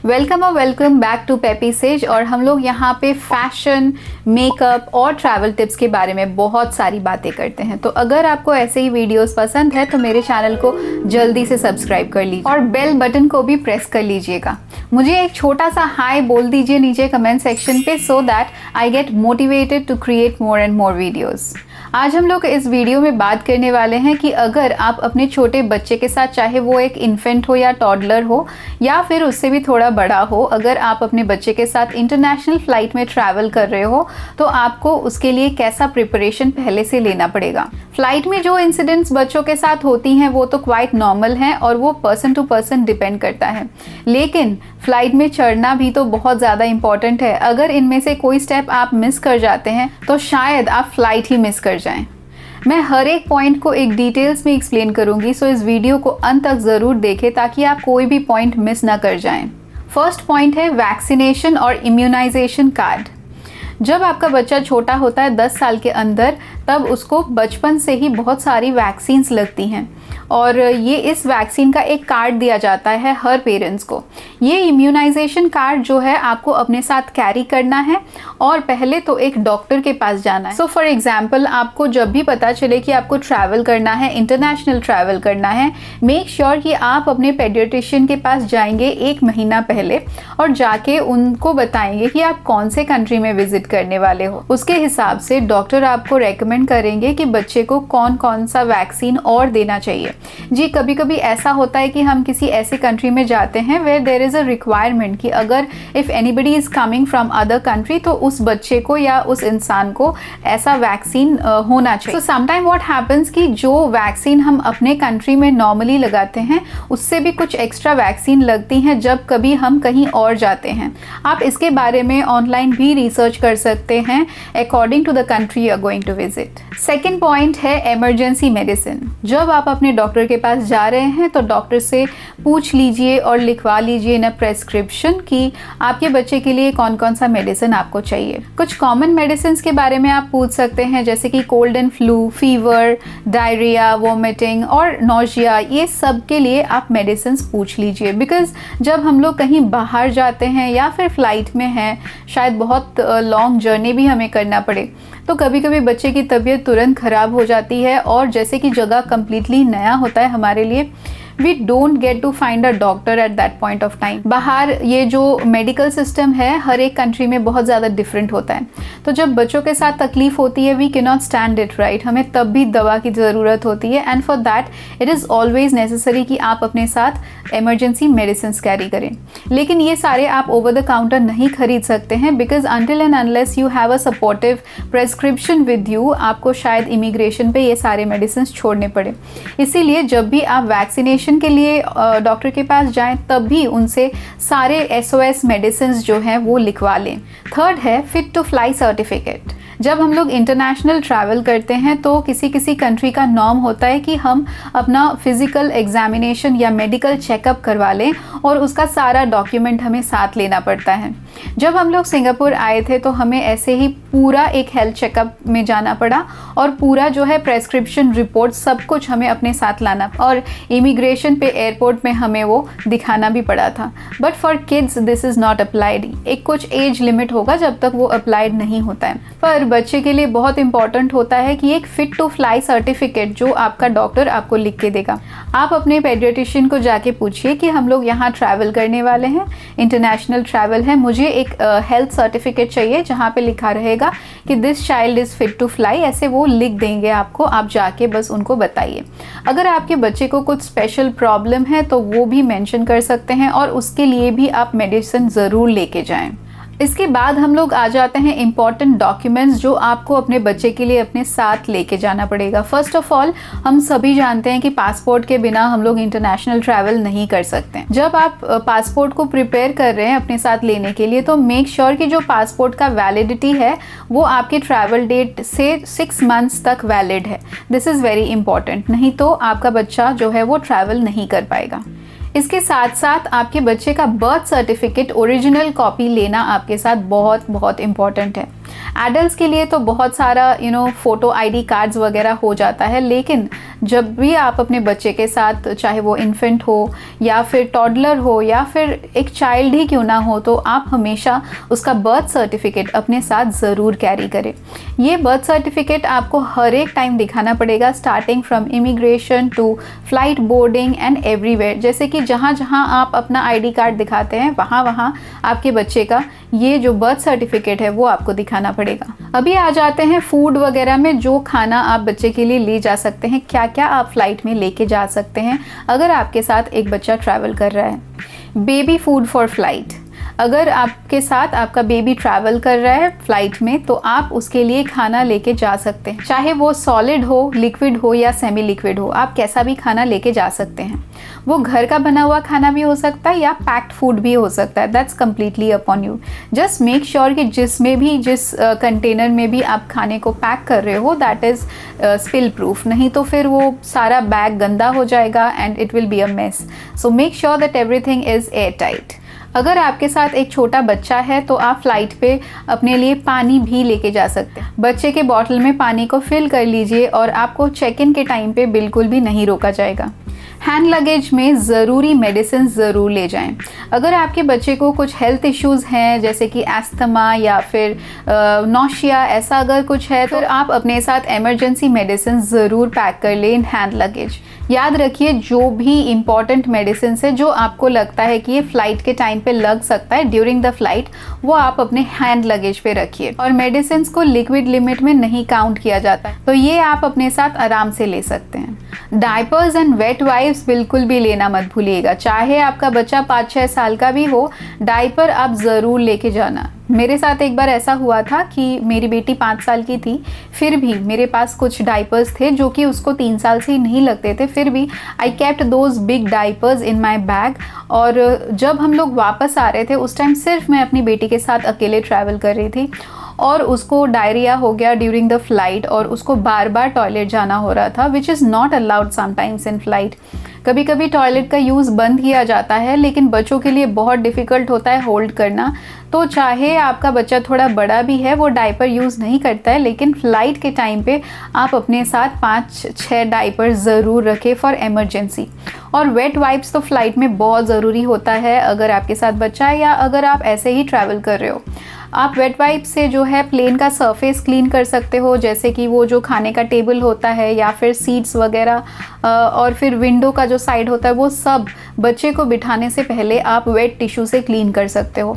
Welcome back to Peppy Sage. और हम लोग यहाँ पे फैशन, मेकअप और ट्रैवल टिप्स के बारे में बहुत सारी बातें करते हैं। तो अगर आपको ऐसे ही वीडियोस पसंद है तो मेरे चैनल को जल्दी से सब्सक्राइब कर लीजिए और बेल बटन को भी प्रेस कर लीजिएगा। मुझे एक छोटा सा हाई बोल दीजिए नीचे कमेंट सेक्शन पे, so that I get motivated to create more and more videos. आज हम लोग इस वीडियो में बात करने वाले हैं कि अगर आप अपने छोटे बच्चे के साथ, चाहे वो एक इन्फेंट हो या टॉडलर हो या फिर उससे भी थोड़ा बड़ा हो, अगर आप अपने बच्चे के साथ इंटरनेशनल फ्लाइट में ट्रैवल कर रहे हो तो आपको उसके लिए कैसा प्रिपरेशन पहले से लेना पड़ेगा। फ्लाइट में जो इंसिडेंट्स बच्चों के साथ होती हैं वो तो क्वाइट नॉर्मल हैं और वो पर्सन टू पर्सन डिपेंड करता है, लेकिन फ्लाइट में चढ़ना भी तो बहुत ज़्यादा इंपॉर्टेंट है। अगर इनमें से कोई स्टेप आप मिस कर जाते हैं तो शायद आप फ्लाइट ही मिस कर जाएं। मैं हर एक पॉइंट को एक डिटेल्स में एक्सप्लेन करूंगी, सो इस वीडियो को अंत तक ज़रूर देखें ताकि आप कोई भी पॉइंट मिस ना कर जाएं। फर्स्ट पॉइंट है वैक्सीनेशन और इम्यूनाइजेशन कार्ड। जब आपका बच्चा छोटा होता है 10 साल के अंदर, तब उसको बचपन से ही बहुत सारी वैक्सीन्स लगती हैं और ये इस वैक्सीन का एक कार्ड दिया जाता है हर पेरेंट्स को। ये इम्यूनाइजेशन कार्ड जो है आपको अपने साथ कैरी करना है और पहले तो एक डॉक्टर के पास जाना है। सो फॉर एग्जांपल, आपको जब भी पता चले कि आपको ट्रैवल करना है, इंटरनेशनल ट्रैवल करना है, मेक श्योर कि आप अपने पेडियाट्रिशियन के पास जाएंगे 1 महीना पहले और जाके उनको बताएंगे कि आप कौन से कंट्री में विजिट करने वाले हो। उसके हिसाब से डॉक्टर आपको रेकमेंड करेंगे कि बच्चे को कौन कौन सा वैक्सीन और देना चाहिए। जी, कभी कभी ऐसा होता है कि हम किसी ऐसे कंट्री में जाते हैं where there is a requirement कि अगर if anybody is coming from other country तो उस बच्चे को या उस इंसान को ऐसा वैक्सीन होना चाहिए। सो समटाइम व्हाट हैपेंस कि जो वैक्सीन हम अपने कंट्री में नॉर्मली लगाते हैं उससे भी कुछ एक्स्ट्रा वैक्सीन लगती हैं जब कभी हम कहीं और जाते हैं। आप इसके बारे में ऑनलाइन भी रिसर्च कर सकते हैं according to the country you are going to visit. Second point है इमरजेंसी मेडिसिन। जब आप अपने डॉक्टर के पास जा रहे हैं तो डॉक्टर से पूछ लीजिए और लिखवा लीजिए इन प्रेस्क्रिप्शन कि आपके बच्चे के लिए कौन कौन सा मेडिसिन आपको चाहिए। कुछ कॉमन मेडिसिन के बारे में आप पूछ सकते हैं, जैसे कि cold and flu, fever, diarrhoea, vomiting और नोजिया, ये सब के लिए आप मेडिसिन पूछ लीजिए। बिकॉज जब हम लोग कहीं बाहर जाते हैं या फिर फ्लाइट में हैं, शायद बहुत लॉन्ग जर्नी भी हमें करना पड़े, तो कभी कभी बच्चे की तबीयत तुरंत ख़राब हो जाती है और जैसे कि जगह कम्प्लीटली नया होता है हमारे लिए, we don't get to find a doctor at that point of time. बाहर ये जो मेडिकल सिस्टम है हर एक कंट्री में बहुत ज़्यादा डिफरेंट होता है, तो जब बच्चों के साथ तकलीफ होती है we can not stand it, right. हमें तब भी दवा की ज़रूरत होती है and for that it is always necessary कि आप अपने साथ इमरजेंसी मेडिसिन कैरी करें। लेकिन ये सारे आप ओवर द काउंटर नहीं खरीद सकते हैं, because until and unless you have a supportive prescription with you, आपको शायद इमिग्रेशन पे ये सारे मेडिसिन छोड़ने पड़े। इसीलिए जब भी आप वैक्सीनेशन के लिए डॉक्टर के पास जाएं तब भी उनसे सारे SOS मेडिसिन जो हैं वो लिखवा लें। थर्ड है फिट टू फ्लाई सर्टिफिकेट। जब हम लोग इंटरनेशनल ट्रैवल करते हैं तो किसी किसी कंट्री का नॉर्म होता है कि हम अपना फिजिकल एग्जामिनेशन या मेडिकल चेकअप करवा लें और उसका सारा डॉक्यूमेंट हमें साथ लेना पड़ता है। जब हम लोग सिंगापुर आए थे तो हमें ऐसे ही पूरा एक हेल्थ चेकअप में जाना पड़ा और पूरा जो है प्रेस्क्रिप्शन रिपोर्ट सब कुछ हमें अपने साथ लाना और इमिग्रेशन पे एयरपोर्ट में हमें वो दिखाना भी पड़ा था। But for kids this is not applied. एक कुछ एज लिमिट होगा जब तक वो अप्लाइड नहीं होता है। पर बच्चे के लिए बहुत इंपॉर्टेंट होता है कि एक फिट टू फ्लाई सर्टिफिकेट जो आपका डॉक्टर आपको लिख के देगा। आप अपने पेडियाट्रिशियन को जाके पूछिए कि हम लोग यहाँ ट्रैवल करने वाले हैं, इंटरनेशनल ट्रैवल है, मुझे एक हेल्थ सर्टिफिकेट चाहिए जहाँ पे लिखा रहेगा कि this child is fit to fly, ऐसे वो लिख देंगे आपको। आप जाके बस उनको बताइए। अगर आपके बच्चे को कुछ स्पेशल प्रॉब्लम है तो वो भी मेंशन कर सकते हैं और उसके लिए भी आप मेडिसिन ज़रूर लेके जाएं। इसके बाद हम लोग आ जाते हैं इम्पॉर्टेंट डॉक्यूमेंट्स जो आपको अपने बच्चे के लिए अपने साथ लेके जाना पड़ेगा। फर्स्ट ऑफ ऑल, हम सभी जानते हैं कि पासपोर्ट के बिना हम लोग इंटरनेशनल ट्रैवल नहीं कर सकते। जब आप पासपोर्ट को प्रिपेयर कर रहे हैं अपने साथ लेने के लिए तो मेक श्योर कि जो पासपोर्ट का वैलिडिटी है वो आपके ट्रैवल डेट से 6 मंथ्स तक वैलिड है। दिस इज़ वेरी इंपॉर्टेंट, नहीं तो आपका बच्चा जो है वो ट्रैवल नहीं कर पाएगा। इसके साथ साथ आपके बच्चे का बर्थ सर्टिफिकेट ओरिजिनल कॉपी लेना आपके साथ बहुत बहुत इम्पॉर्टेंट है। एडल्ट्स के लिए तो बहुत सारा फ़ोटो आईडी कार्ड्स वगैरह हो जाता है, लेकिन जब भी आप अपने बच्चे के साथ, चाहे वो इन्फेंट हो या फिर टॉडलर हो या फिर एक चाइल्ड ही क्यों ना हो, तो आप हमेशा उसका बर्थ सर्टिफिकेट अपने साथ ज़रूर कैरी करें। ये बर्थ सर्टिफिकेट आपको हर एक टाइम दिखाना पड़ेगा, starting from immigration to flight boarding and everywhere. जैसे कि जहाँ जहाँ आप अपना आईडी कार्ड दिखाते हैं वहाँ वहाँ आपके बच्चे का ये जो बर्थ सर्टिफिकेट है वो आपको दिखाना पड़ेगा। अभी आ जाते हैं फूड वगैरह में, जो खाना आप बच्चे के लिए ले जा सकते हैं, क्या क्या आप फ्लाइट में लेके जा सकते हैं अगर आपके साथ एक बच्चा ट्रैवल कर रहा है। बेबी फूड फॉर फ्लाइट, अगर आपके साथ आपका बेबी ट्रैवल कर रहा है फ्लाइट में तो आप उसके लिए खाना लेके जा सकते हैं, चाहे वो सॉलिड हो, लिक्विड हो या सेमी लिक्विड हो, आप कैसा भी खाना लेके जा सकते हैं। वो घर का बना हुआ खाना भी हो सकता है या पैक्ड फूड भी हो सकता है, that's completely upon you. Just make sure कि जिस कंटेनर में भी आप खाने को पैक कर रहे हो दैट इज़ स्पिल प्रूफ, नहीं तो फिर वो सारा बैग गंदा हो जाएगा and it will be a mess. So make sure that everything is air tight. अगर आपके साथ एक छोटा बच्चा है तो आप फ्लाइट पे अपने लिए पानी भी लेके जा सकते हैं। बच्चे के बॉटल में पानी को फिल कर लीजिए और आपको चेक इन के टाइम पे बिल्कुल भी नहीं रोका जाएगा। हैंड लगेज में ज़रूरी मेडिसिन ज़रूर ले जाएं। अगर आपके बच्चे को कुछ हेल्थ इश्यूज़ हैं जैसे कि एस्थमा या फिर नौशिया, ऐसा अगर कुछ है तो आप अपने साथ इमरजेंसी मेडिसिन ज़रूर पैक कर लें इन हैंड लगेज। याद रखिए जो भी इम्पॉर्टेंट मेडिसिन है जो आपको लगता है कि ये फ़्लाइट के टाइम पे लग सकता है ड्यूरिंग द फ्लाइट, वो आप अपने हैंड लगेज पे रखिए। और मेडिसिन को लिक्विड लिमिट में नहीं काउंट किया जाता है तो ये आप अपने साथ आराम से ले सकते हैं। डायपर्स एंड वेट वाइप्स बिल्कुल भी लेना मत भूलिएगा, चाहे आपका बच्चा 5-6 साल का भी हो, डायपर आप ज़रूर लेके जाना। मेरे साथ एक बार ऐसा हुआ था कि मेरी बेटी 5 साल की थी, फिर भी मेरे पास कुछ डायपर्स थे जो कि उसको 3 साल से ही नहीं लगते थे, फिर भी I kept those big diapers in my bag. और जब हम लोग वापस आ रहे थे उस टाइम सिर्फ मैं अपनी बेटी के साथ अकेले ट्रैवल कर रही थी और उसको डायरिया हो गया ड्यूरिंग द फ्लाइट और उसको बार बार टॉयलेट जाना हो रहा था, which is not allowed sometimes in flight. कभी कभी टॉयलेट का यूज़ बंद किया जाता है लेकिन बच्चों के लिए बहुत डिफ़िकल्ट होता है होल्ड करना, तो चाहे आपका बच्चा थोड़ा बड़ा भी है वो डायपर यूज़ नहीं करता है, लेकिन फ़्लाइट के टाइम पे आप अपने साथ 5-6 डायपर ज़रूर रखें फॉर इमरजेंसी। और वेट वाइप्स तो फ़्लाइट में बहुत ज़रूरी होता है अगर आपके साथ बच्चा है या अगर आप ऐसे ही ट्रैवल कर रहे हो। आप वेट वाइप से जो है प्लेन का सरफेस क्लीन कर सकते हो, जैसे कि वो जो खाने का टेबल होता है या फिर सीट्स वगैरह और फिर विंडो का जो साइड होता है वो सब बच्चे को बिठाने से पहले आप वेट टिश्यू से क्लीन कर सकते हो।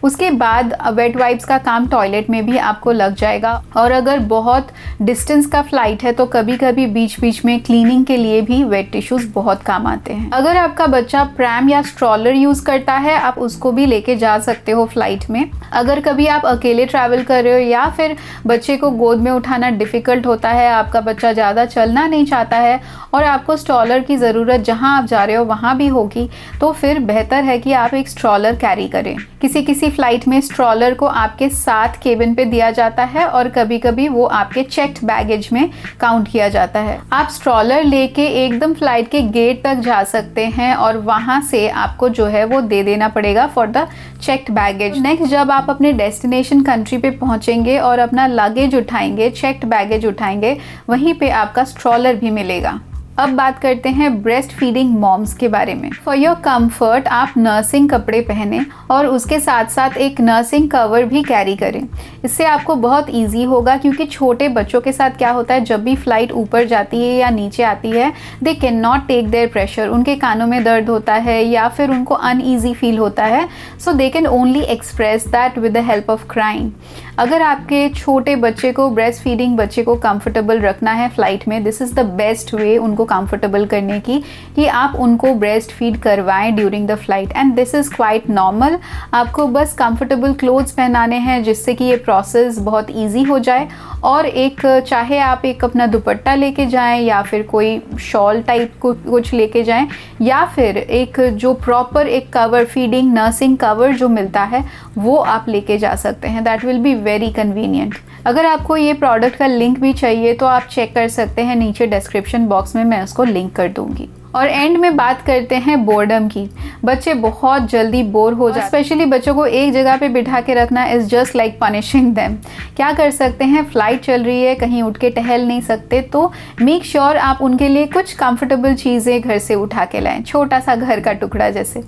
उसके बाद वेट वाइप्स का काम टॉयलेट में भी आपको लग जाएगा। और अगर बहुत डिस्टेंस का फ्लाइट है तो कभी कभी बीच बीच में क्लीनिंग के लिए भी वेट टिश्यूज़ बहुत काम आते हैं। अगर आपका बच्चा प्रैम या स्ट्रॉलर यूज़ करता है आप उसको भी लेके जा सकते हो फ्लाइट में। अगर कभी आप अकेले ट्रैवल कर रहे हो या फिर बच्चे को गोद में उठाना डिफ़िकल्ट होता है, आपका बच्चा ज़्यादा चलना नहीं चाहता है और आपको स्ट्रॉलर की ज़रूरत जहाँ आप जा रहे हो वहाँ भी होगी, तो फिर बेहतर है कि आप एक स्ट्रॉलर कैरी करें। किसी फ्लाइट में स्ट्रॉलर को आपके साथ केबिन पे दिया जाता है और कभी कभी वो आपके चेक्ड बैगेज में काउंट किया जाता है। आप स्ट्रॉलर लेके एकदम फ्लाइट के गेट तक जा सकते हैं और वहाँ से आपको जो है वो दे देना पड़ेगा for the checked baggage. Next जब आप अपने डेस्टिनेशन कंट्री पे पहुँचेंगे और अपना लगेज उठाएंगे, चेक्ड बैगेज उठाएंगे, वहीं पे आपका स्ट्रॉलर भी मिलेगा। अब बात करते हैं ब्रेस्ट फीडिंग मॉम्स के बारे में। फॉर योर कंफर्ट आप नर्सिंग कपड़े पहने और उसके साथ साथ एक नर्सिंग कवर भी कैरी करें। इससे आपको बहुत इजी होगा, क्योंकि छोटे बच्चों के साथ क्या होता है जब भी फ्लाइट ऊपर जाती है या नीचे आती है they can not take their pressure, उनके कानों में दर्द होता है या फिर उनको अनईजी फील होता है, so they can only express that with the help of crying. अगर आपके छोटे बच्चे को, ब्रेस्ट फीडिंग बच्चे को कंफर्टेबल रखना है फ्लाइट में, this is the best way उनको कंफर्टेबल करने की कि आप उनको ब्रेस्ट फीड करवाएं during the flight and this is quite normal. आपको बस कंफर्टेबल क्लोथ्स पहनाने हैं जिससे कि ये प्रोसेस बहुत इजी हो जाए। और एक चाहे आप एक अपना दुपट्टा लेके जाएं या फिर कोई शॉल टाइप कुछ लेके जाएं या फिर एक जो प्रॉपर एक कवर, फीडिंग नर्सिंग कवर जो मिलता है वो आप लेके जा सकते हैं। That will be very convenient. अगर आपको ये प्रोडक्ट का लिंक भी चाहिए तो आप चेक कर सकते हैं, नीचे डिस्क्रिप्शन बॉक्स में मैं उसको लिंक कर दूंगी। और एंड में बात करते हैं बोर्डम की। बच्चे बहुत जल्दी बोर हो जाते हैं, स्पेशली बच्चों को एक जगह पे बिठा के रखना is just like punishing them. क्या कर सकते हैं, फ़्लाइट चल रही है, कहीं उठ के टहल नहीं सकते, तो मेक श्योर आप उनके लिए कुछ कंफर्टेबल चीज़ें घर से उठा के लाएं, छोटा सा घर का टुकड़ा जैसे।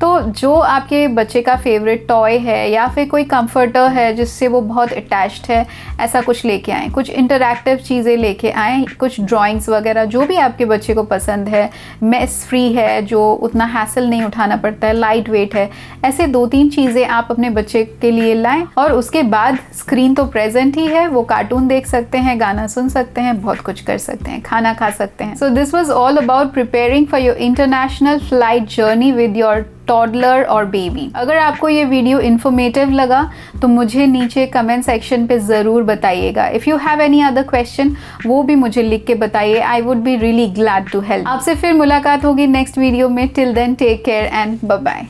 तो जो आपके बच्चे का फेवरेट टॉय है या फिर कोई कंफर्टर है जिससे वो बहुत अटैच्ड है, ऐसा कुछ लेके आएँ। कुछ इंटरैक्टिव चीज़ें लेके आएँ, कुछ ड्राइंग्स वगैरह जो भी आपके बच्चे को पसंद है, मेस फ्री है, जो उतना हैसल नहीं उठाना पड़ता है, लाइट वेट है, ऐसे 2-3 चीज़ें आप अपने बच्चे के लिए लाएं। और उसके बाद स्क्रीन तो प्रेजेंट ही है, वो कार्टून देख सकते हैं, गाना सुन सकते हैं, बहुत कुछ कर सकते हैं, खाना खा सकते हैं। So this was all about preparing for your international flight journey with your toddler और बेबी। अगर आपको ये वीडियो इन्फॉर्मेटिव लगा तो मुझे नीचे कमेंट सेक्शन पे ज़रूर बताइएगा। If you have any other question वो भी मुझे लिख के बताइए, I would be really glad to help. आपसे फिर मुलाकात होगी नेक्स्ट वीडियो में। Till then take care and bye bye.